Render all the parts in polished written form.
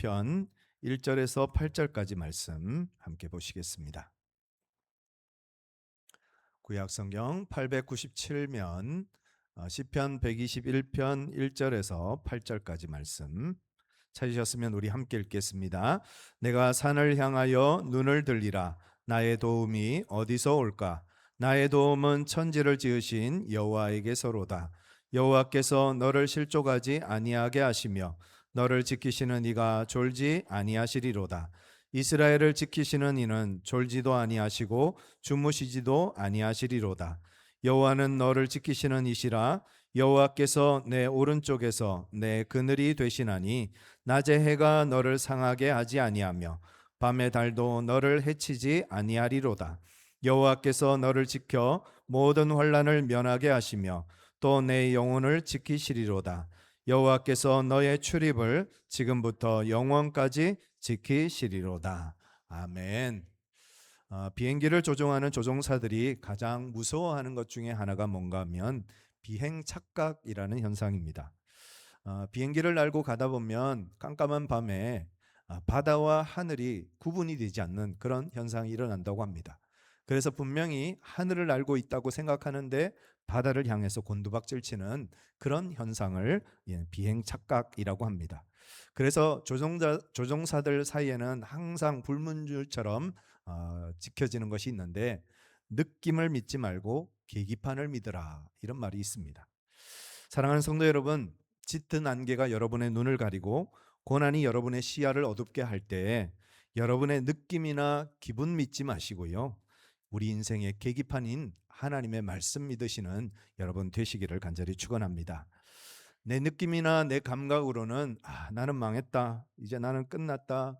시편 1절에서 8절까지 말씀 함께 보시겠습니다. 구약성경 897면 시편 121편 1절에서 8절까지 말씀 찾으셨으면 우리 함께 읽겠습니다. 내가 산을 향하여 눈을 들리라. 나의 도움이 어디서 올까? 나의 도움은 천지를 지으신 여호와에게서로다. 여호와께서 너를 실족하지 아니하게 하시며 너를 지키시는 이가 졸지 아니하시리로다. 이스라엘을 지키시는 이는 졸지도 아니하시고 주무시지도 아니하시리로다. 여호와는 너를 지키시는 이시라. 여호와께서 내 오른쪽에서 내 그늘이 되시나니 낮에 해가 너를 상하게 하지 아니하며 밤의 달도 너를 해치지 아니하리로다. 여호와께서 너를 지켜 모든 환난을 면하게 하시며 또 내 영혼을 지키시리로다. 여호와께서 너의 출입을 지금부터 영원까지 지키시리로다. 아멘. 비행기를 조종하는 조종사들이 가장 무서워하는 것 중에 하나가 뭔가 하면 비행 착각이라는 현상입니다. 비행기를 날고 가다 보면 깜깜한 밤에 바다와 하늘이 구분이 되지 않는 그런 현상이 일어난다고 합니다. 그래서 분명히 하늘을 날고 있다고 생각하는데 바다를 향해서 곤두박질 치는 그런 현상을 비행 착각이라고 합니다. 그래서 조종사들 사이에는 항상 불문율처럼 지켜지는 것이 있는데, 느낌을 믿지 말고 계기판을 믿으라, 이런 말이 있습니다. 사랑하는 성도 여러분, 짙은 안개가 여러분의 눈을 가리고 고난이 여러분의 시야를 어둡게 할 때 여러분의 느낌이나 기분 믿지 마시고요, 우리 인생의 계기판인 하나님의 말씀 믿으시는 여러분 되시기를 간절히 축원합니다. 내 느낌이나 내 감각으로는 나는 망했다, 이제 나는 끝났다,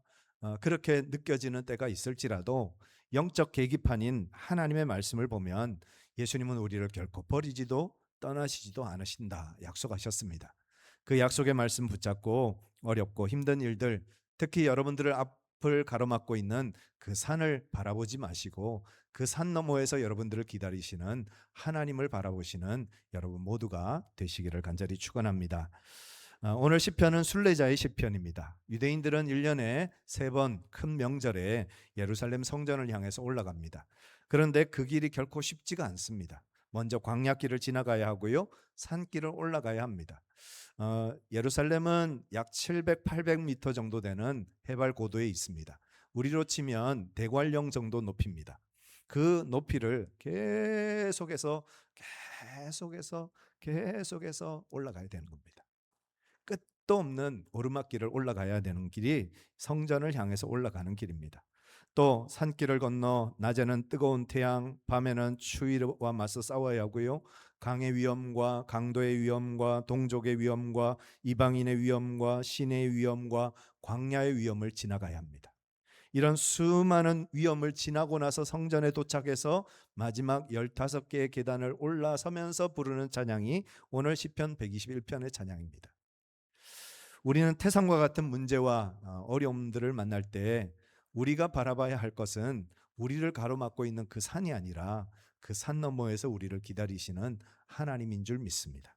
그렇게 느껴지는 때가 있을지라도 영적 계기판인 하나님의 말씀을 보면 예수님은 우리를 결코 버리지도 떠나시지도 않으신다 약속하셨습니다. 그 약속의 말씀 붙잡고 어렵고 힘든 일들, 특히 여러분들을 앞을 가로막고 있는 그 산을 바라보지 마시고 그 산 너머에서 여러분들을 기다리시는 하나님을 바라보시는 여러분 모두가 되시기를 간절히 축원합니다. 오늘 시편은 순례자의 시편입니다. 유대인들은 1년에 3번 큰 명절에 예루살렘 성전을 향해서 올라갑니다. 그런데 그 길이 결코 쉽지가 않습니다. 먼저 광야길을 지나가야 하고요, 산길을 올라가야 합니다. 예루살렘은 약 700, 800m 정도 되는 해발 고도에 있습니다. 우리로 치면 대관령 정도 높이입니다. 그 높이를 계속해서 올라가야 되는 겁니다. 끝도 없는 오르막길을 올라가야 되는 길이 성전을 향해서 올라가는 길입니다. 또 산길을 건너 낮에는 뜨거운 태양, 밤에는 추위와 맞서 싸워야 하고요, 강의 위험과 강도의 위험과 동족의 위험과 이방인의 위험과 신의 위험과 광야의 위험을 지나가야 합니다. 이런 수많은 위험을 지나고 나서 성전에 도착해서 마지막 15개의 계단을 올라서면서 부르는 찬양이 오늘 시편 121편의 찬양입니다. 우리는 태산과 같은 문제와 어려움들을 만날 때 우리가 바라봐야 할 것은 우리를 가로막고 있는 그 산이 아니라 그 산 너머에서 우리를 기다리시는 하나님인 줄 믿습니다.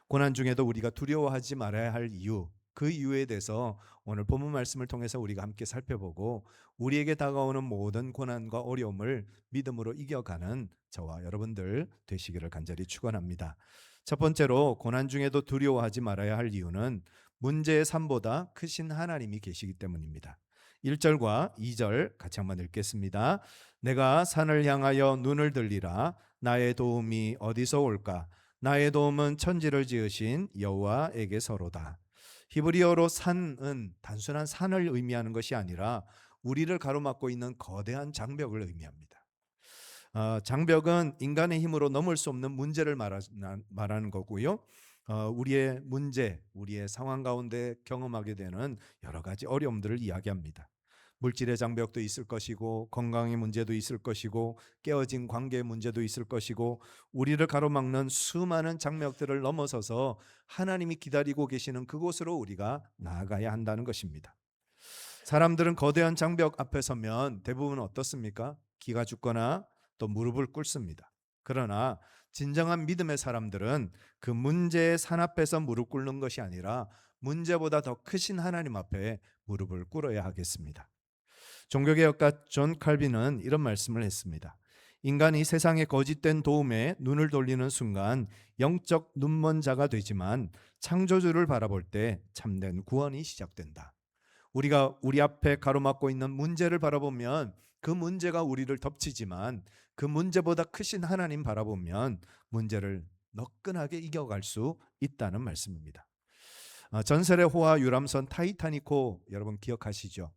고난 중에도 우리가 두려워하지 말아야 할 이유, 그 이유에 대해서 오늘 본문 말씀을 통해서 우리가 함께 살펴보고 우리에게 다가오는 모든 고난과 어려움을 믿음으로 이겨가는 저와 여러분들 되시기를 간절히 축원합니다. 첫 번째로, 고난 중에도 두려워하지 말아야 할 이유는 문제의 산보다 크신 하나님이 계시기 때문입니다. 1절과 2절 같이 한번 읽겠습니다. 내가 산을 향하여 눈을 들리라. 나의 도움이 어디서 올까? 나의 도움은 천지를 지으신 여호와에게서로다. 히브리어로 산은 단순한 산을 의미하는 것이 아니라 우리를 가로막고 있는 거대한 장벽을 의미합니다. 장벽은 인간의 힘으로 넘을 수 없는 문제를 말하는 거고요. 우리의 문제, 우리의 상황 가운데 경험하게 되는 여러 가지 어려움들을 이야기합니다. 물질의 장벽도 있을 것이고, 건강의 문제도 있을 것이고, 깨어진 관계의 문제도 있을 것이고, 우리를 가로막는 수많은 장벽들을 넘어서서 하나님이 기다리고 계시는 그곳으로 우리가 나아가야 한다는 것입니다. 사람들은 거대한 장벽 앞에 서면 대부분 어떻습니까? 기가 죽거나 또 무릎을 꿇습니다. 그러나 진정한 믿음의 사람들은 그 문제의 산 앞에서 무릎 꿇는 것이 아니라 문제보다 더 크신 하나님 앞에 무릎을 꿇어야 하겠습니다. 종교개혁가 존 칼빈은 이런 말씀을 했습니다. 인간이 세상의 거짓된 도움에 눈을 돌리는 순간 영적 눈먼 자가 되지만 창조주를 바라볼 때 참된 구원이 시작된다. 우리가 우리 앞에 가로막고 있는 문제를 바라보면 그 문제가 우리를 덮치지만 그 문제보다 크신 하나님 바라보면 문제를 너끈하게 이겨갈 수 있다는 말씀입니다. 전설의 호화 유람선 타이타닉호 여러분 기억하시죠?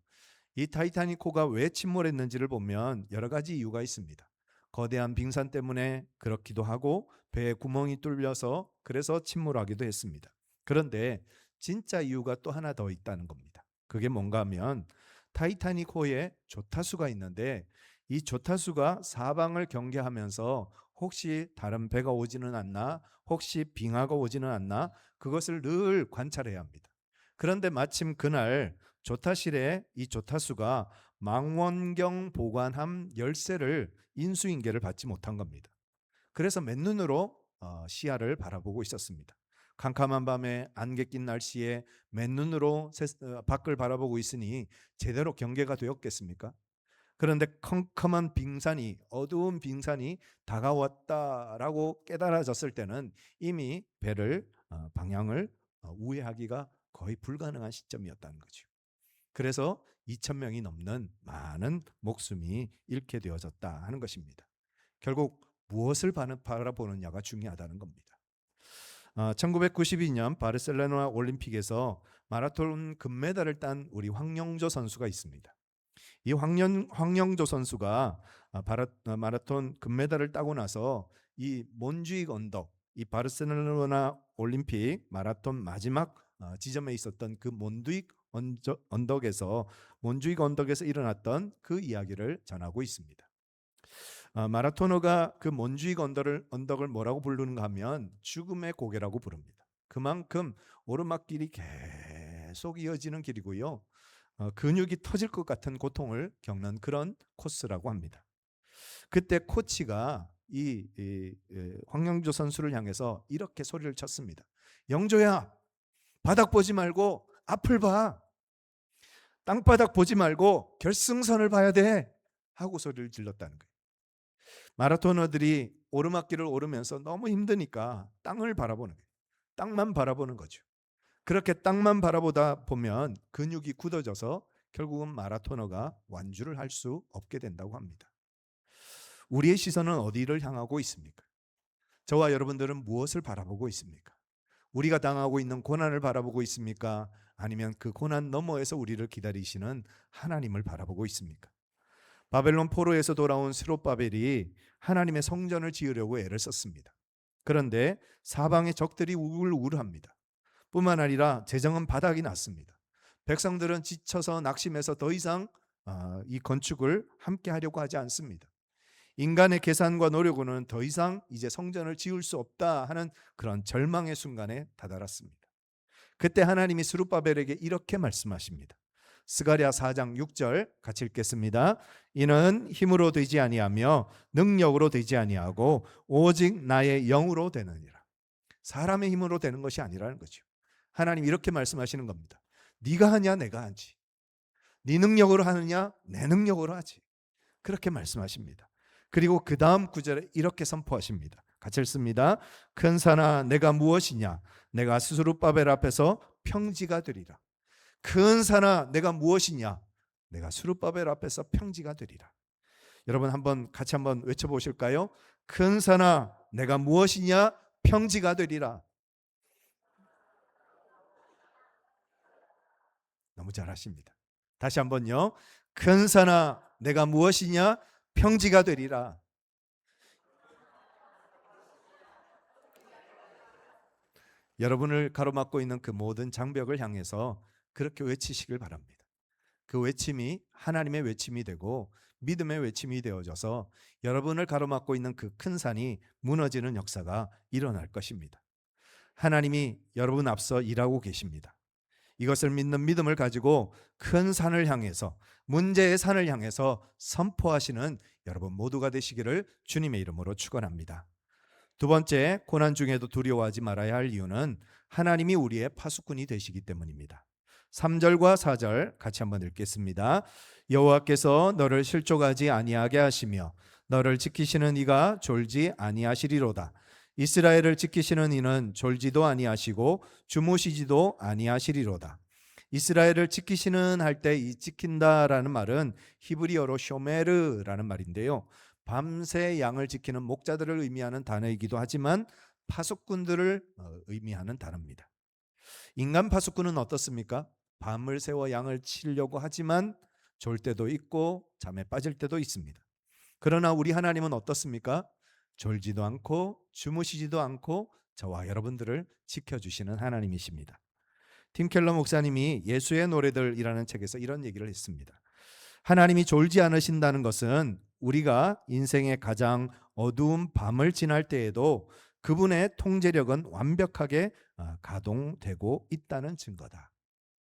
이 타이타닉호가 왜 침몰했는지를 보면 여러 가지 이유가 있습니다. 거대한 빙산 때문에 그렇기도 하고 배에 구멍이 뚫려서 그래서 침몰하기도 했습니다. 그런데 진짜 이유가 또 하나 더 있다는 겁니다. 그게 뭔가 하면 타이타닉호에 조타수가 있는데 이 조타수가 사방을 경계하면서 혹시 다른 배가 오지는 않나, 혹시 빙하가 오지는 않나 그것을 늘 관찰해야 합니다. 그런데 마침 그날 조타실에 이 조타수가 망원경 보관함 열쇠를 인수인계를 받지 못한 겁니다. 그래서 맨눈으로 시야를 바라보고 있었습니다. 캄캄한 밤에 안개 낀 날씨에 맨눈으로 밖을 바라보고 있으니 제대로 경계가 되었겠습니까? 그런데 컴컴한 빙산이 어두운 빙산이 다가왔다라고 깨달아졌을 때는 이미 배를 방향을 우회하기가 거의 불가능한 시점이었다는 거죠. 그래서 2,000명이 넘는 많은 목숨이 잃게 되어졌다 하는 것입니다. 결국 무엇을 바라보느냐가 중요하다는 겁니다. 1992년 바르셀로나 올림픽에서 마라톤 금메달을 딴 우리 황영조 선수가 있습니다. 이 황영조 선수가 마라톤 금메달을 따고 나서 이 몬주익 언덕, 이 바르셀로나 올림픽 마라톤 마지막 지점에 있었던 그 몬주익 언덕에서 일어났던 그 이야기를 전하고 있습니다. 마라토너가 그 몬주익 언덕을 뭐라고 부르는가 하면 죽음의 고개라고 부릅니다. 그만큼 오르막길이 계속 이어지는 길이고요. 근육이 터질 것 같은 고통을 겪는 그런 코스라고 합니다. 그때 코치가 이 황영조 선수를 향해서 이렇게 소리를 쳤습니다. 영조야, 바닥 보지 말고 앞을 봐. 땅바닥 보지 말고 결승선을 봐야 돼. 하고 소리를 질렀다는 거예요. 마라토너들이 오르막길을 오르면서 너무 힘드니까 땅을 바라보는 거예요. 땅만 바라보는 거죠. 그렇게 땅만 바라보다 보면 근육이 굳어져서 결국은 마라토너가 완주를 할 수 없게 된다고 합니다. 우리의 시선은 어디를 향하고 있습니까? 저와 여러분들은 무엇을 바라보고 있습니까? 우리가 당하고 있는 고난을 바라보고 있습니까? 아니면 그 고난 너머에서 우리를 기다리시는 하나님을 바라보고 있습니까? 바벨론 포로에서 돌아온 스룹바벨이 하나님의 성전을 지으려고 애를 썼습니다. 그런데 사방의 적들이 우글우글합니다. 뿐만 아니라 재정은 바닥이 났습니다. 백성들은 지쳐서 낙심해서 더 이상 이 건축을 함께 하려고 하지 않습니다. 인간의 계산과 노력으로는 더 이상 이제 성전을 지을 수 없다 하는 그런 절망의 순간에 다다랐습니다. 그때 하나님이 스룹바벨에게 이렇게 말씀하십니다. 스가랴 4장 6절 같이 읽겠습니다. 이는 힘으로 되지 아니하며 능력으로 되지 아니하고 오직 나의 영으로 되느니라. 사람의 힘으로 되는 것이 아니라는 거죠. 하나님 이렇게 말씀하시는 겁니다. 네가 하냐 내가 하지. 네 능력으로 하느냐 내 능력으로 하지. 그렇게 말씀하십니다. 그리고 그 다음 구절에 이렇게 선포하십니다. 같이 읽습니다. 큰 산아 내가 무엇이냐 내가 스룹바벨 앞에서 평지가 되리라. 큰 산아 내가 무엇이냐 내가 스룹바벨 앞에서 평지가 되리라. 여러분 같이 한번 외쳐보실까요? 큰 산아 내가 무엇이냐 평지가 되리라. 너무 잘하십니다. 다시 한번요. 큰 산아 내가 무엇이냐 평지가 되리라. 여러분을 가로막고 있는 그 모든 장벽을 향해서 그렇게 외치시길 바랍니다. 그 외침이 하나님의 외침이 되고 믿음의 외침이 되어져서 여러분을 가로막고 있는 그 큰 산이 무너지는 역사가 일어날 것입니다. 하나님이 여러분 앞서 일하고 계십니다. 이것을 믿는 믿음을 가지고 큰 산을 향해서 문제의 산을 향해서 선포하시는 여러분 모두가 되시기를 주님의 이름으로 축원합니다. 두 번째, 고난 중에도 두려워하지 말아야 할 이유는 하나님이 우리의 파수꾼이 되시기 때문입니다. 3절과 4절 같이 한번 읽겠습니다. 여호와께서 너를 실족하지 아니하게 하시며 너를 지키시는 이가 졸지 아니하시리로다. 이스라엘을 지키시는 이는 졸지도 아니하시고 주무시지도 아니하시리로다. 이스라엘을 지키시는 할 때 이 지킨다라는 말은 히브리어로 쇼메르라는 말인데요. 밤새 양을 지키는 목자들을 의미하는 단어이기도 하지만 파수꾼들을 의미하는 단어입니다. 인간 파수꾼은 어떻습니까? 밤을 새워 양을 치려고 하지만 졸 때도 있고 잠에 빠질 때도 있습니다. 그러나 우리 하나님은 어떻습니까? 졸지도 않고 주무시지도 않고 저와 여러분들을 지켜주시는 하나님이십니다. 팀 켈러 목사님이 예수의 노래들이라는 책에서 이런 얘기를 했습니다. 하나님이 졸지 않으신다는 것은 우리가 인생의 가장 어두운 밤을 지날 때에도 그분의 통제력은 완벽하게 가동되고 있다는 증거다.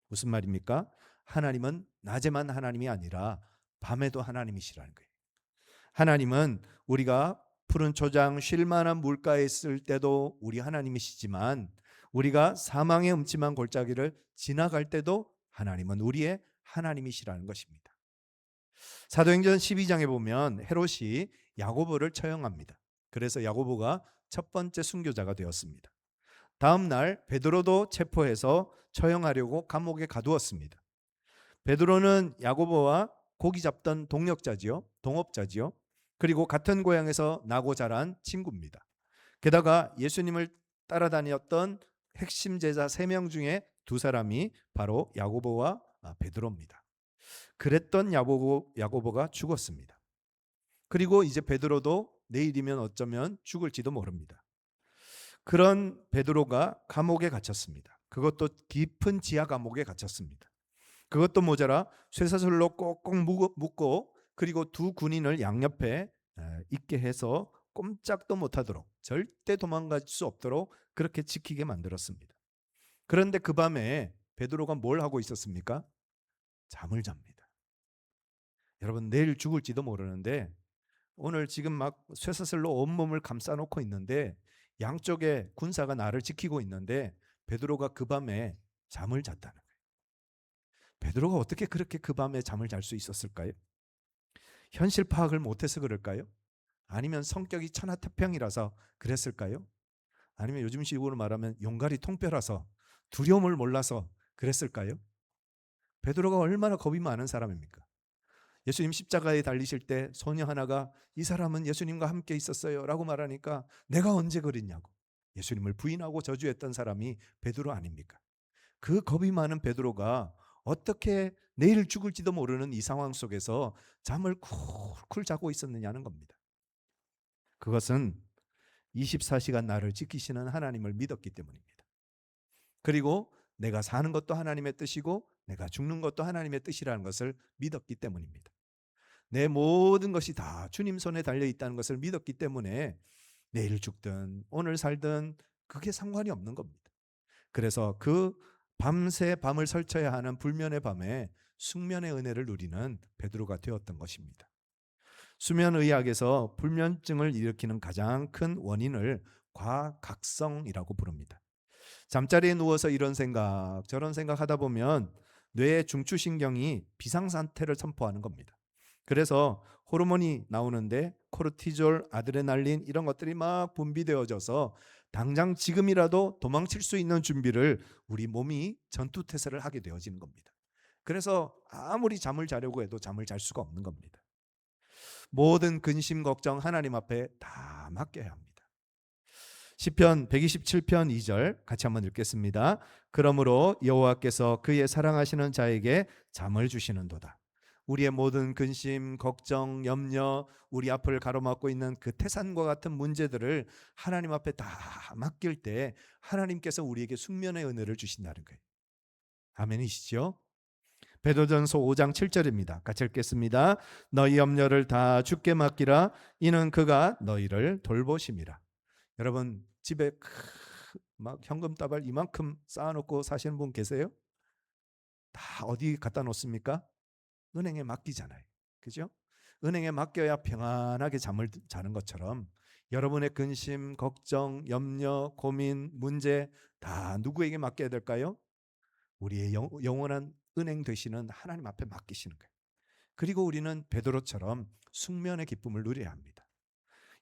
무슨 말입니까? 하나님은 낮에만 하나님이 아니라 밤에도 하나님이시라는 거예요. 하나님은 우리가 푸른 초장 쉴 만한 물가에 있을 때도 우리 하나님이시지만 우리가 사망의 음침한 골짜기를 지나갈 때도 하나님은 우리의 하나님이시라는 것입니다. 사도행전 12장에 보면 헤롯이 야고보를 처형합니다. 그래서 야고보가 첫 번째 순교자가 되었습니다. 다음 날 베드로도 체포해서 처형하려고 감옥에 가두었습니다. 베드로는 야고보와 고기 잡던 동업자지요. 그리고 같은 고향에서 나고 자란 친구입니다. 게다가 예수님을 따라다녔던 핵심 제자 3명 중에 2사람이 바로 야고보와 베드로입니다. 그랬던 야고보가 죽었습니다. 그리고 이제 베드로도 내일이면 어쩌면 죽을지도 모릅니다. 그런 베드로가 감옥에 갇혔습니다. 그것도 깊은 지하 감옥에 갇혔습니다. 그것도 모자라 쇠사슬로 꼭꼭 묶고 그리고 2 군인을 양옆에 있게 해서 꼼짝도 못하도록 절대 도망갈 수 없도록 그렇게 지키게 만들었습니다. 그런데 그 밤에 베드로가 뭘 하고 있었습니까? 잠을 잡니다. 여러분 내일 죽을지도 모르는데 오늘 지금 막 쇠사슬로 온몸을 감싸놓고 있는데 양쪽에 군사가 나를 지키고 있는데 베드로가 그 밤에 잠을 잤다는 거예요. 베드로가 어떻게 그렇게 그 밤에 잠을 잘 수 있었을까요? 현실 파악을 못해서 그럴까요? 아니면 성격이 천하태평이라서 그랬을까요? 아니면 요즘식으로 말하면 용갈이 통뼈라서 두려움을 몰라서 그랬을까요? 베드로가 얼마나 겁이 많은 사람입니까? 예수님 십자가에 달리실 때 소녀 하나가 이 사람은 예수님과 함께 있었어요 라고 말하니까 내가 언제 그랬냐고 예수님을 부인하고 저주했던 사람이 베드로 아닙니까? 그 겁이 많은 베드로가 어떻게 내일 죽을지도 모르는 이 상황 속에서 잠을 쿨쿨 자고 있었느냐는 겁니다. 그것은 24시간 나를 지키시는 하나님을 믿었기 때문입니다. 그리고 내가 사는 것도 하나님의 뜻이고 내가 죽는 것도 하나님의 뜻이라는 것을 믿었기 때문입니다. 내 모든 것이 다 주님 손에 달려 있다는 것을 믿었기 때문에 내일 죽든 오늘 살든 그게 상관이 없는 겁니다. 그래서 그 밤새 밤을 설쳐야 하는 불면의 밤에 숙면의 은혜를 누리는 베드로가 되었던 것입니다. 수면의학에서 불면증을 일으키는 가장 큰 원인을 과각성이라고 부릅니다. 잠자리에 누워서 이런 생각 저런 생각하다 보면 뇌의 중추신경이 비상상태를 선포하는 겁니다. 그래서 호르몬이 나오는데 코르티졸, 아드레날린 이런 것들이 막 분비되어져서 당장 지금이라도 도망칠 수 있는 준비를 우리 몸이 전투태세를 하게 되어지는 겁니다. 그래서 아무리 잠을 자려고 해도 잠을 잘 수가 없는 겁니다. 모든 근심 걱정 하나님 앞에 다 맡겨야 합니다. 시편 127편 2절 같이 한번 읽겠습니다. 그러므로 여호와께서 그의 사랑하시는 자에게 잠을 주시는도다. 우리의 모든 근심, 걱정, 염려, 우리 앞을 가로막고 있는 그 태산과 같은 문제들을 하나님 앞에 다 맡길 때 하나님께서 우리에게 숙면의 은혜를 주신다는 거예요. 아멘이시죠? 베드로전서 5장 7절입니다. 같이 읽겠습니다. 너희 염려를 다 주께 맡기라. 이는 그가 너희를 돌보심이라. 여러분 집에 막 현금 다발 이만큼 쌓아놓고 사시는 분 계세요? 다 어디 갖다 놓습니까? 은행에 맡기잖아요. 그죠? 은행에 맡겨야 평안하게 잠을 자는 것처럼 여러분의 근심, 걱정, 염려, 고민, 문제 다 누구에게 맡겨야 될까요? 우리의 영원한 은행 되시는 하나님 앞에 맡기시는 거예요. 그리고 우리는 베드로처럼 숙면의 기쁨을 누려야 합니다.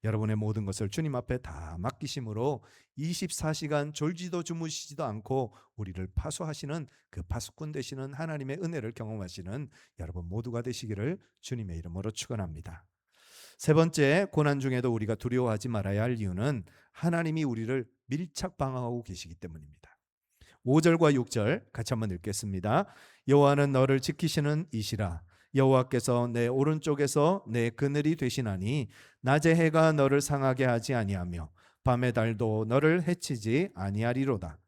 여러분의 모든 것을 주님 앞에 다 맡기심으로 24시간 졸지도 주무시지도 않고 우리를 파수하시는 그 파수꾼 되시는 하나님의 은혜를 경험하시는 여러분 모두가 되시기를 주님의 이름으로 축원합니다. 세 번째, 고난 중에도 우리가 두려워하지 말아야 할 이유는 하나님이 우리를 밀착 방어하고 계시기 때문입니다. 5절과 6절 같이 한번 읽겠습니다. 여호와는 너를 지키시는 이시라. 여호와께서 내 오른쪽에서 내 그늘이 되시나니 낮의 해가 너를 상하게 하지 아니하며 밤의 달도 너를 해치지 아니하리로다.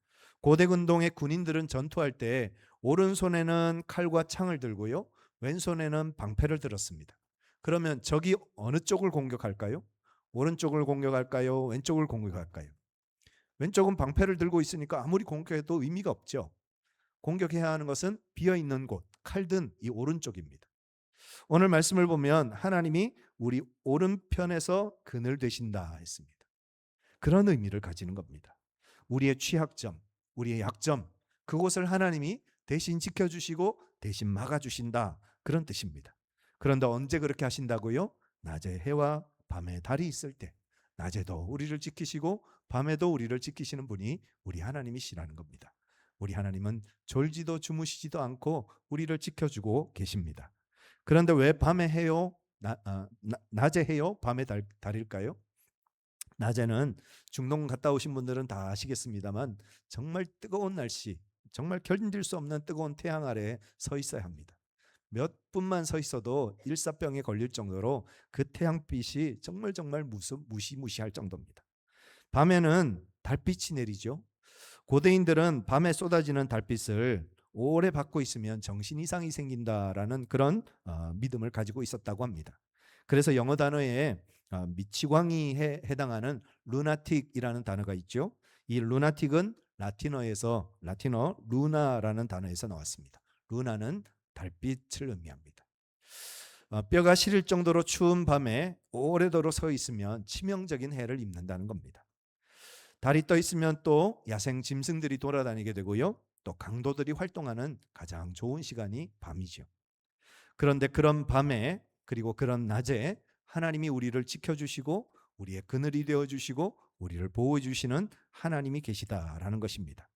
고대 근동의 군인들은 전투할 때 오른손에는 칼과 창을 들고요, 왼손에는 방패를 들었습니다. 그러면 적이 어느 쪽을 공격할까요? 오른쪽을 공격할까요? 왼쪽을 공격할까요? 왼쪽은 방패를 들고 있으니까 아무리 공격해도 의미가 없죠. 공격해야 하는 것은 비어있는 곳, 칼든 이 오른쪽입니다. 오늘 말씀을 보면 하나님이 우리 오른편에서 그늘 되신다 했습니다. 그런 의미를 가지는 겁니다. 우리의 취약점, 우리의 약점, 그곳을 하나님이 대신 지켜주시고 대신 막아주신다, 그런 뜻입니다. 그런데 언제 그렇게 하신다고요? 낮에 해와 밤에 달이 있을 때, 낮에도 우리를 지키시고 밤에도 우리를 지키시는 분이 우리 하나님이시라는 겁니다. 우리 하나님은 졸지도 주무시지도 않고 우리를 지켜주고 계십니다. 그런데 왜 밤에 해요? 낮에 해요? 밤에 달일까요? 낮에는 중동 갔다 오신 분들은 다 아시겠습니다만 정말 뜨거운 날씨, 정말 견딜 수 없는 뜨거운 태양 아래에 서 있어야 합니다. 몇 분만 서 있어도 일사병에 걸릴 정도로 그 태양빛이 정말 무시무시할 정도입니다. 밤에는 달빛이 내리죠. 고대인들은 밤에 쏟아지는 달빛을 오래 받고 있으면 정신 이상이 생긴다라는 그런 믿음을 가지고 있었다고 합니다. 그래서 영어 단어에 미치광이에 해당하는 루나틱이라는 단어가 있죠. 이 루나틱은 라틴어 루나라는 단어에서 나왔습니다. 루나는 달빛을 의미합니다. 뼈가 시릴 정도로 추운 밤에 오래도록 서 있으면 치명적인 해를 입는다는 겁니다. 달이 떠 있으면 또 야생 짐승들이 돌아다니게 되고요, 또 강도들이 활동하는 가장 좋은 시간이 밤이죠. 그런데 그런 밤에 그리고 그런 낮에 하나님이 우리를 지켜주시고 우리의 그늘이 되어주시고 우리를 보호해주시는 하나님이 계시다라는 것입니다.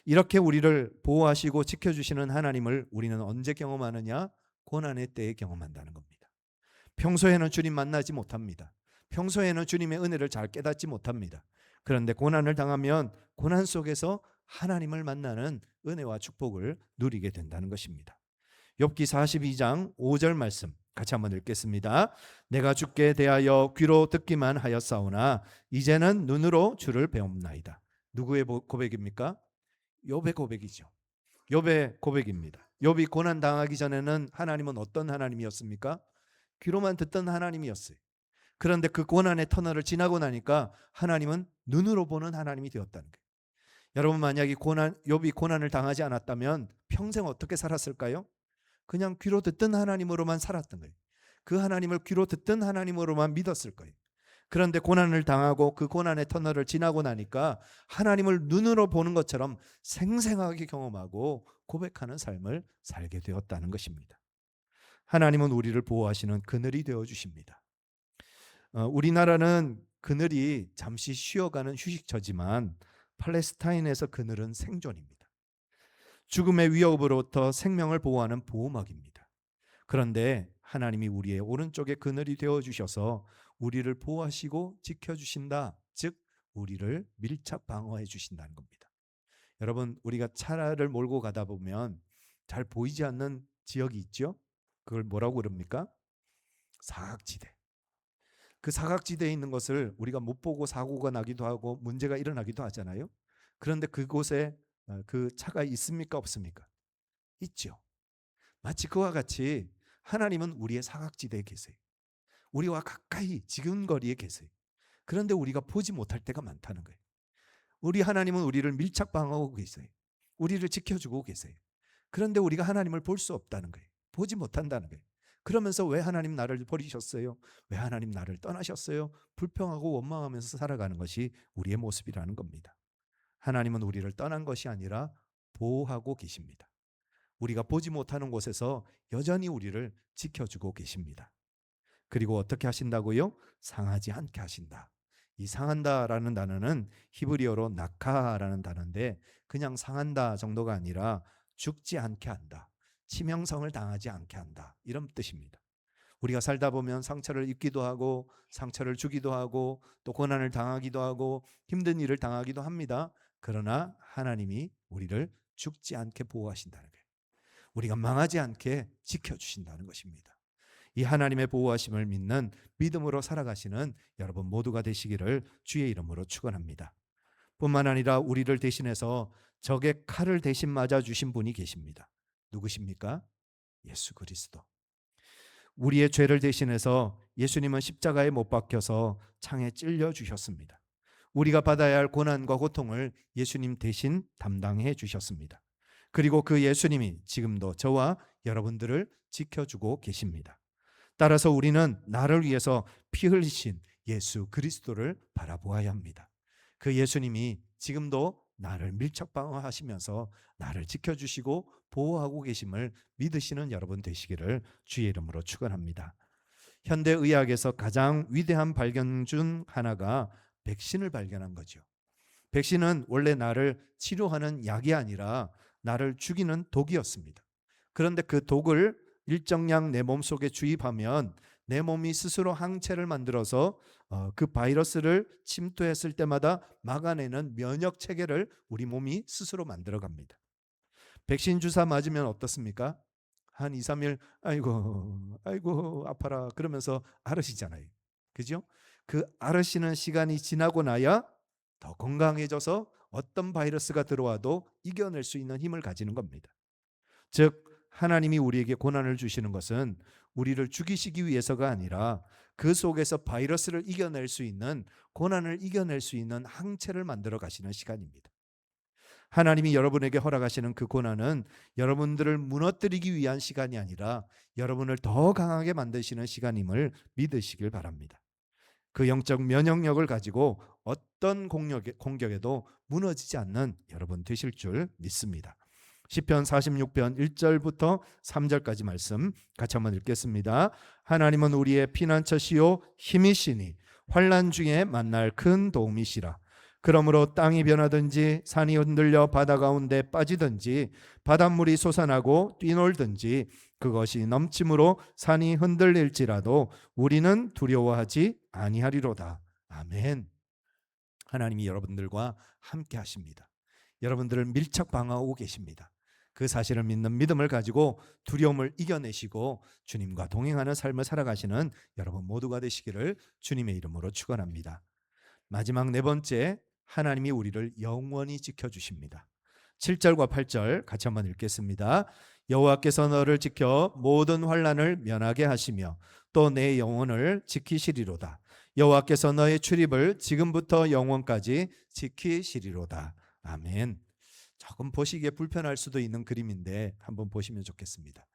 이렇게 우리를 보호하시고 지켜주시는 하나님을 우리는 언제 경험하느냐? 고난의 때에 경험한다는 겁니다. 평소에는 주님 만나지 못합니다. 평소에는 주님의 은혜를 잘 깨닫지 못합니다. 그런데 고난을 당하면 고난 속에서 하나님을 만나는 은혜와 축복을 누리게 된다는 것입니다. 욥기 42장 5절 말씀 같이 한번 읽겠습니다. 내가 주께 대하여 귀로 듣기만 하였사오나 이제는 눈으로 주를 배움나이다. 누구의 고백입니까? 욥의 고백이죠. 욥의 고백입니다. 욥이 고난 당하기 전에는 하나님은 어떤 하나님이었습니까? 귀로만 듣던 하나님이었어요. 그런데 그 고난의 터널을 지나고 나니까 하나님은 눈으로 보는 하나님이 되었다는 거예요. 여러분, 만약에 욥이 고난을 당하지 않았다면 평생 어떻게 살았을까요? 그냥 귀로 듣던 하나님으로만 살았던 거예요. 그 하나님을 귀로 듣던 하나님으로만 믿었을 거예요. 그런데 고난을 당하고 그 고난의 터널을 지나고 나니까 하나님을 눈으로 보는 것처럼 생생하게 경험하고 고백하는 삶을 살게 되었다는 것입니다. 하나님은 우리를 보호하시는 그늘이 되어주십니다. 우리나라는 그늘이 잠시 쉬어가는 휴식처지만 팔레스타인에서 그늘은 생존입니다. 죽음의 위협으로부터 생명을 보호하는 보호막입니다. 그런데 하나님이 우리의 오른쪽에 그늘이 되어주셔서 우리를 보호하시고 지켜주신다. 즉 우리를 밀착 방어해 주신다는 겁니다. 여러분, 우리가 차를 몰고 가다 보면 잘 보이지 않는 지역이 있죠. 그걸 뭐라고 그럽니까? 사각지대. 그 사각지대에 있는 것을 우리가 못 보고 사고가 나기도 하고 문제가 일어나기도 하잖아요. 그런데 그곳에 그 차가 있습니까? 없습니까? 있죠. 마치 그와 같이 하나님은 우리의 사각지대에 계세요. 우리와 가까이 지근거리에 계세요. 그런데 우리가 보지 못할 때가 많다는 거예요. 우리 하나님은 우리를 밀착 방어하고 계세요. 우리를 지켜주고 계세요. 그런데 우리가 하나님을 볼 수 없다는 거예요. 보지 못한다는 거예요. 그러면서 왜 하나님 나를 버리셨어요? 왜 하나님 나를 떠나셨어요? 불평하고 원망하면서 살아가는 것이 우리의 모습이라는 겁니다. 하나님은 우리를 떠난 것이 아니라 보호하고 계십니다. 우리가 보지 못하는 곳에서 여전히 우리를 지켜주고 계십니다. 그리고 어떻게 하신다고요? 상하지 않게 하신다. 이 상한다라는 단어는 히브리어로 낙하라는 단어인데 그냥 상한다 정도가 아니라 죽지 않게 한다. 치명성을 당하지 않게 한다. 이런 뜻입니다. 우리가 살다 보면 상처를 입기도 하고 상처를 주기도 하고 또 고난을 당하기도 하고 힘든 일을 당하기도 합니다. 그러나 하나님이 우리를 죽지 않게 보호하신다는 거예요. 우리가 망하지 않게 지켜주신다는 것입니다. 이 하나님의 보호하심을 믿는 믿음으로 살아가시는 여러분 모두가 되시기를 주의 이름으로 축원합니다. 뿐만 아니라 우리를 대신해서 적의 칼을 대신 맞아주신 분이 계십니다. 누구십니까? 예수 그리스도. 우리의 죄를 대신해서 예수님은 십자가에 못 박혀서 창에 찔려 주셨습니다. 우리가 받아야 할 고난과 고통을 예수님 대신 담당해 주셨습니다. 그리고 그 예수님이 지금도 저와 여러분들을 지켜주고 계십니다. 따라서 우리는 나를 위해서 피 흘리신 예수 그리스도를 바라보아야 합니다. 그 예수님이 지금도 나를 밀착 방어하시면서 나를 지켜주시고 보호하고 계심을 믿으시는 여러분 되시기를 주의 이름으로 축원합니다. 현대의학에서 가장 위대한 발견 중 하나가 백신을 발견한 거죠. 백신은 원래 나를 치료하는 약이 아니라 나를 죽이는 독이었습니다. 그런데 그 독을 일정량 내 몸속에 주입하면 내 몸이 스스로 항체를 만들어서 그 바이러스를 침투했을 때마다 막아내는 면역 체계를 우리 몸이 스스로 만들어 갑니다. 백신 주사 맞으면 어떻습니까? 한 2, 3일 아이고 아파라 그러면서 앓으시잖아요. 그죠? 그 앓으시는 시간이 지나고 나야 더 건강해져서 어떤 바이러스가 들어와도 이겨낼 수 있는 힘을 가지는 겁니다. 즉 하나님이 우리에게 고난을 주시는 것은 우리를 죽이시기 위해서가 아니라 그 속에서 바이러스를 이겨낼 수 있는 고난을 이겨낼 수 있는 항체를 만들어 가시는 시간입니다. 하나님이 여러분에게 허락하시는 그 고난은 여러분들을 무너뜨리기 위한 시간이 아니라 여러분을 더 강하게 만드시는 시간임을 믿으시길 바랍니다. 그 영적 면역력을 가지고 어떤 공격에도 무너지지 않는 여러분 되실 줄 믿습니다. 시편 46편 1절부터 3절까지 말씀 같이 한번 읽겠습니다. 하나님은 우리의 피난처시요 힘이시니 환난 중에 만날 큰 도움이시라. 그러므로 땅이 변하든지 산이 흔들려 바다 가운데 빠지든지 바닷물이 솟아나고 뛰놀든지 그것이 넘침으로 산이 흔들릴지라도 우리는 두려워하지 아니하리로다. 아멘. 하나님이 여러분들과 함께 하십니다. 여러분들을 밀착 방어하고 계십니다. 그 사실을 믿는 믿음을 가지고 두려움을 이겨내시고 주님과 동행하는 삶을 살아가시는 여러분 모두가 되시기를 주님의 이름으로 축원합니다. 마지막 네 번째, 하나님이 우리를 영원히 지켜주십니다. 7절과 8절 같이 한번 읽겠습니다. 여호와께서 너를 지켜 모든 환난을 면하게 하시며 또 내 영혼을 지키시리로다. 여호와께서 너의 출입을 지금부터 영원까지 지키시리로다. 아멘. 조금 보시기에 불편할 수도 있는 그림인데 한번 보시면 좋겠습니다.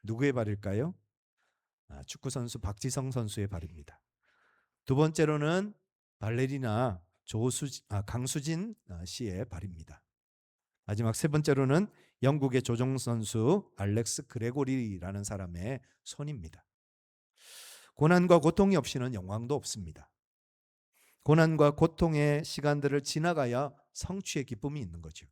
누구의 발일까요? 축구 선수 박지성 선수의 발입니다. 두 번째로는 발레리나 강수진 씨의 발입니다. 마지막 세 번째로는 영국의 조종 선수 알렉스 그레고리라는 사람의 손입니다. 고난과 고통이 없이는 영광도 없습니다. 고난과 고통의 시간들을 지나가야 성취의 기쁨이 있는 거죠.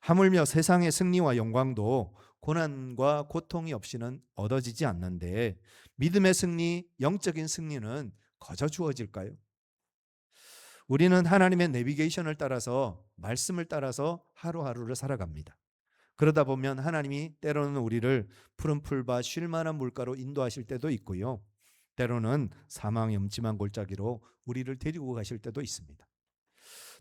하물며 세상의 승리와 영광도 고난과 고통이 없이는 얻어지지 않는데 믿음의 승리, 영적인 승리는 거저 주어질까요? 우리는 하나님의 내비게이션을 따라서 말씀을 따라서 하루하루를 살아갑니다. 그러다 보면 하나님이 때로는 우리를 푸른 풀밭 쉴 만한 물가로 인도하실 때도 있고요. 때로는 사망의 음침한 골짜기로 우리를 데리고 가실 때도 있습니다.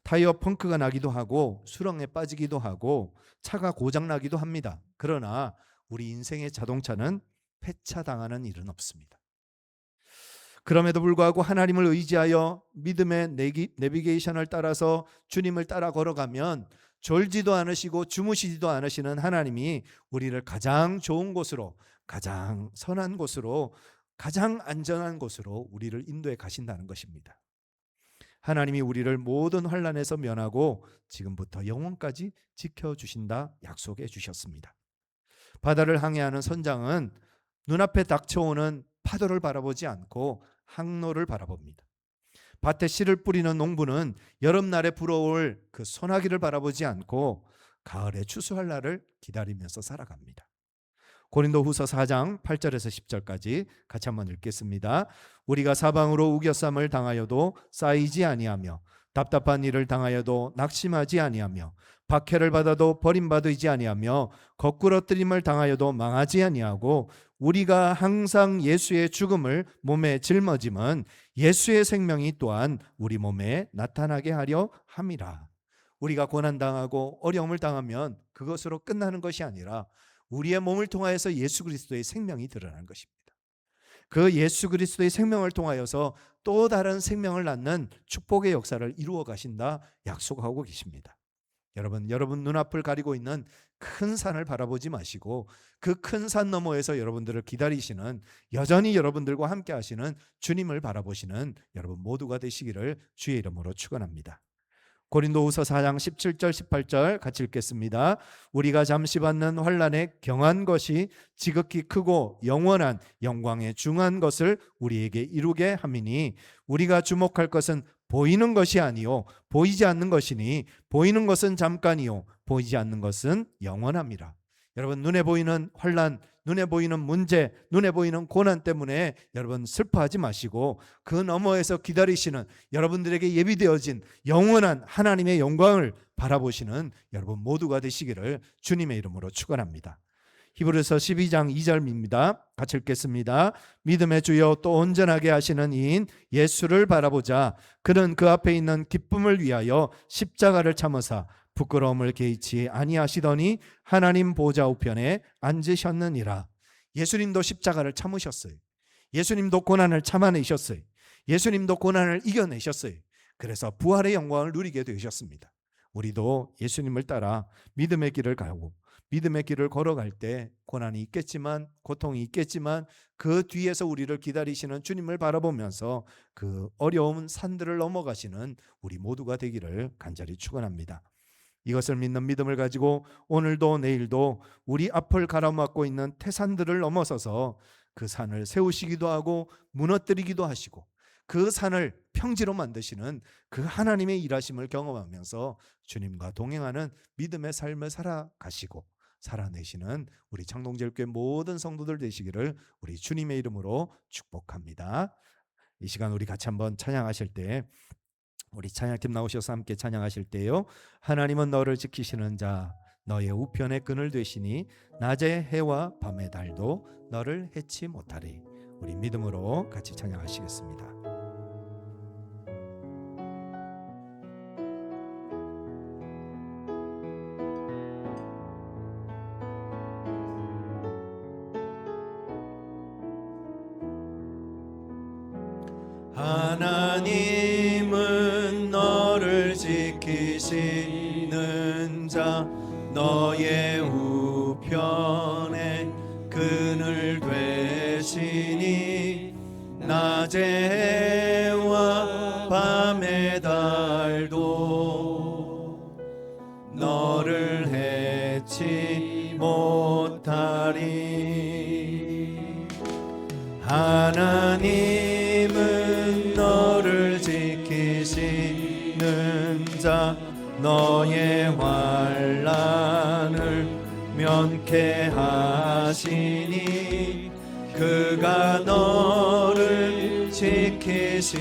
타이어 펑크가 나기도 하고 수렁에 빠지기도 하고 차가 고장나기도 합니다. 그러나 우리 인생의 자동차는 폐차당하는 일은 없습니다. 그럼에도 불구하고 하나님을 의지하여 믿음의 내비게이션을 따라서 주님을 따라 걸어가면 졸지도 않으시고 주무시지도 않으시는 하나님이 우리를 가장 좋은 곳으로, 가장 선한 곳으로, 가장 안전한 곳으로 우리를 인도해 가신다는 것입니다. 하나님이 우리를 모든 환난에서 면하고 지금부터 영원까지 지켜주신다 약속해 주셨습니다. 바다를 항해하는 선장은 눈앞에 닥쳐오는 파도를 바라보지 않고 항로를 바라봅니다. 밭에 씨를 뿌리는 농부는 여름날에 불어올 그 소나기를 바라보지 않고 가을에 추수할 날을 기다리면서 살아갑니다. 고린도후서 4장 8절에서 10절까지 같이 한번 읽겠습니다. 우리가 사방으로 우겨쌈을 당하여도 쌓이지 아니하며 답답한 일을 당하여도 낙심하지 아니하며 박해를 받아도 버림받지 아니하며 거꾸러뜨림을 당하여도 망하지 아니하고 우리가 항상 예수의 죽음을 몸에 짊어짐은 예수의 생명이 또한 우리 몸에 나타나게 하려 함이라. 우리가 고난당하고 어려움을 당하면 그것으로 끝나는 것이 아니라 우리의 몸을 통하여서 예수 그리스도의 생명이 드러나는 것입니다. 그 예수 그리스도의 생명을 통하여서 또 다른 생명을 낳는 축복의 역사를 이루어 가신다 약속하고 계십니다. 여러분 눈앞을 가리고 있는 큰 산을 바라보지 마시고 그 큰 산 너머에서 여러분들을 기다리시는, 여전히 여러분들과 함께 하시는 주님을 바라보시는 여러분 모두가 되시기를 주의 이름으로 축원합니다. 고린도후서 4장 17절 18절 같이 읽겠습니다. 우리가 잠시 받는 환난에 경한 것이 지극히 크고 영원한 영광에 중한 것을 우리에게 이루게 함이니 우리가 주목할 것은 보이는 것이 아니요 보이지 않는 것이니 보이는 것은 잠깐이요 보이지 않는 것은 영원함이라. 여러분, 눈에 보이는 환난, 눈에 보이는 문제, 눈에 보이는 고난 때문에 여러분 슬퍼하지 마시고 그 너머에서 기다리시는, 여러분들에게 예비되어진 영원한 하나님의 영광을 바라보시는 여러분 모두가 되시기를 주님의 이름으로 축원합니다. 히브리서 12장 2절입니다. 같이 읽겠습니다. 믿음의 주여 또 온전하게 하시는 이인 예수를 바라보자. 그는 그 앞에 있는 기쁨을 위하여 십자가를 참으사 부끄러움을 개의치 아니하시더니 하나님 보좌 우편에 앉으셨느니라. 예수님도 십자가를 참으셨어요. 예수님도 고난을 참아내셨어요. 예수님도 고난을 이겨내셨어요. 그래서 부활의 영광을 누리게 되셨습니다. 우리도 예수님을 따라 믿음의 길을 가고 믿음의 길을 걸어갈 때 고난이 있겠지만, 고통이 있겠지만 그 뒤에서 우리를 기다리시는 주님을 바라보면서 그 어려운 산들을 넘어가시는 우리 모두가 되기를 간절히 축원합니다. 이것을 믿는 믿음을 가지고 오늘도 내일도 우리 앞을 가로막고 있는 태산들을 넘어서서 그 산을 세우시기도 하고 무너뜨리기도 하시고 그 산을 평지로 만드시는 그 하나님의 일하심을 경험하면서 주님과 동행하는 믿음의 삶을 살아가시고 살아내시는 우리 창동제일교회 모든 성도들 되시기를 우리 주님의 이름으로 축복합니다. 이 시간 우리 같이 한번 찬양하실 때, 우리 찬양팀 나오셔서 함께 찬양하실 때요, 하나님은 너를 지키시는 자 너의 우편의 끈을 되시니 낮의 해와 밤의 달도 너를 해치 못하리. 우리 믿음으로 같이 찬양하시겠습니다. 하나님은 너를 지키시는 자 너의 우편에 그늘 되시니 낮의 해와 밤의 달도 너를 해치 못하리. 하나님은 너를 지키시는 자 너의 환난을 면케 하시니 그가 너를 지키시리라.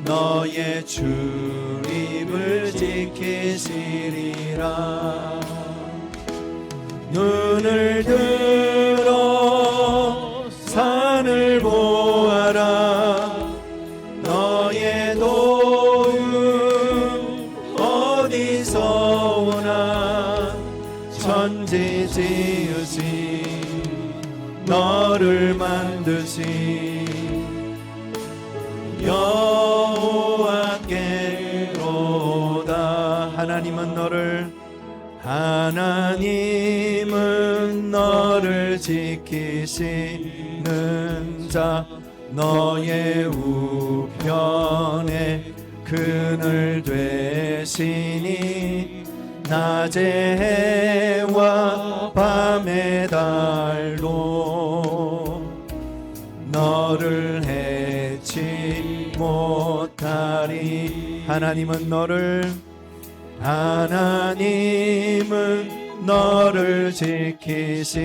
너의 출입을 지키시리라. 눈을 들어 산을 보아라. 너의 도움 어디서 오나. 천지 지으신 너를 만드신 여호와께로다. 하나님은 너를 지키시는 자 너의 우편에 그늘 되시니 낮의 해와 밤의 달로 너를 해치 못하리. 하나님은 너를 지키시는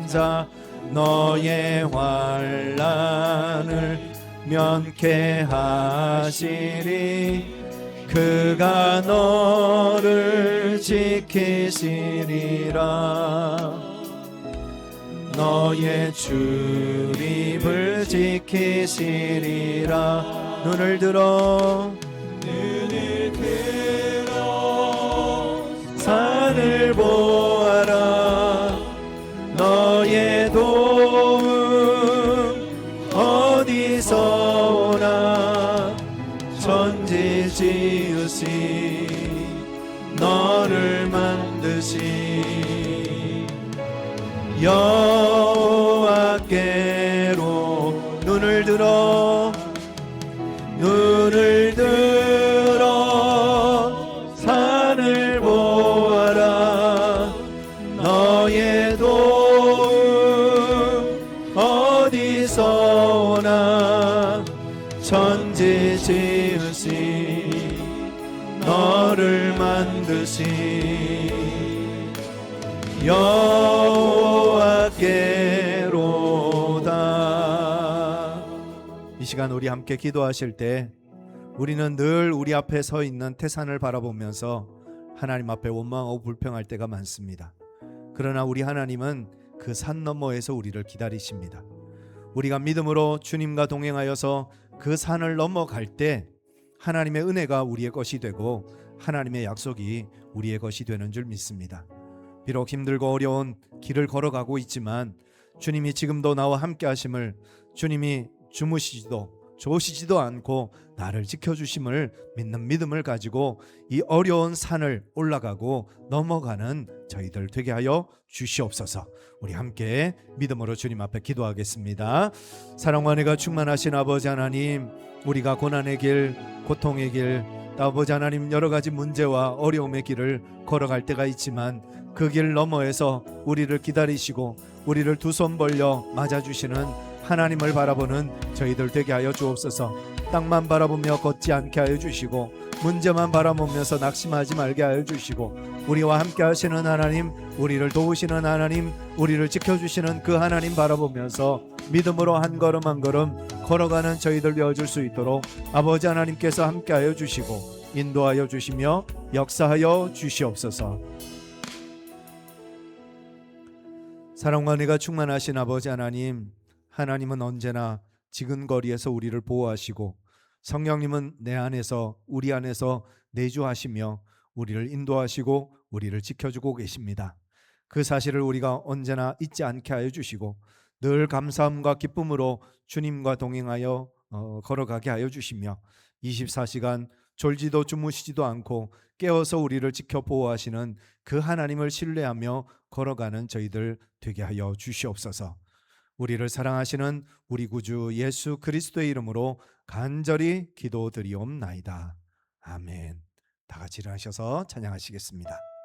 자, 너의 환난을 면케하시리. 그가 너를 지키시리라. 너의 출입을 지키시리라. 눈을 들어 산을 보아라. 너의 도움 어디서 오나. 천지 지으신 너를 만드신 여호와께로 눈을 들어 산을 보아라. 너의 도움 어디서 오나. 천지 지으신 너를 만드신 여호와께로다. 이 시간 우리 함께 기도하실 때 우리는 늘 우리 앞에 서 있는 태산을 바라보면서 하나님 앞에 원망하고 불평할 때가 많습니다. 그러나 우리 하나님은 그 산 너머에서 우리를 기다리십니다. 우리가 믿음으로 주님과 동행하여서 그 산을 넘어갈 때 하나님의 은혜가 우리의 것이 되고 하나님의 약속이 우리의 것이 되는 줄 믿습니다. 비록 힘들고 어려운 길을 걸어가고 있지만 주님이 지금도 나와 함께 하심을, 주님이 주무시지도 조시지도 않고 나를 지켜주심을 믿는 믿음을 가지고 이 어려운 산을 올라가고 넘어가는 저희들 되게 하여 주시옵소서. 우리 함께 믿음으로 주님 앞에 기도하겠습니다. 사랑과 은혜가 충만하신 아버지 하나님, 우리가 고난의 길, 고통의 길, 아버지 하나님 여러 가지 문제와 어려움의 길을 걸어갈 때가 있지만 그 길 너머에서 우리를 기다리시고 우리를 두 손 벌려 맞아주시는 하나님을 바라보는 저희들 되게 하여 주옵소서. 땅만 바라보며 걷지 않게 하여 주시고 문제만 바라보면서 낙심하지 말게 하여 주시고 우리와 함께 하시는 하나님, 우리를 도우시는 하나님, 우리를 지켜주시는 그 하나님 바라보면서 믿음으로 한 걸음 한 걸음 걸어가는 저희들 되어줄 수 있도록 아버지 하나님께서 함께 하여 주시고 인도하여 주시며 역사하여 주시옵소서. 사랑과 은혜가 충만하신 아버지 하나님, 하나님은 언제나 지근거리에서 우리를 보호하시고 성령님은 내 안에서 우리 안에서 내주하시며 우리를 인도하시고 우리를 지켜주고 계십니다. 그 사실을 우리가 언제나 잊지 않게 하여 주시고 늘 감사함과 기쁨으로 주님과 동행하여 걸어가게 하여 주시며 24시간 졸지도 주무시지도 않고 깨어서 우리를 지켜 보호하시는 그 하나님을 신뢰하며 걸어가는 저희들 되게 하여 주시옵소서. 우리를 사랑하시는 우리 구주 예수 그리스도의 이름으로 간절히 기도드리옵나이다. 아멘. 다 같이 일어나셔서 찬양하시겠습니다.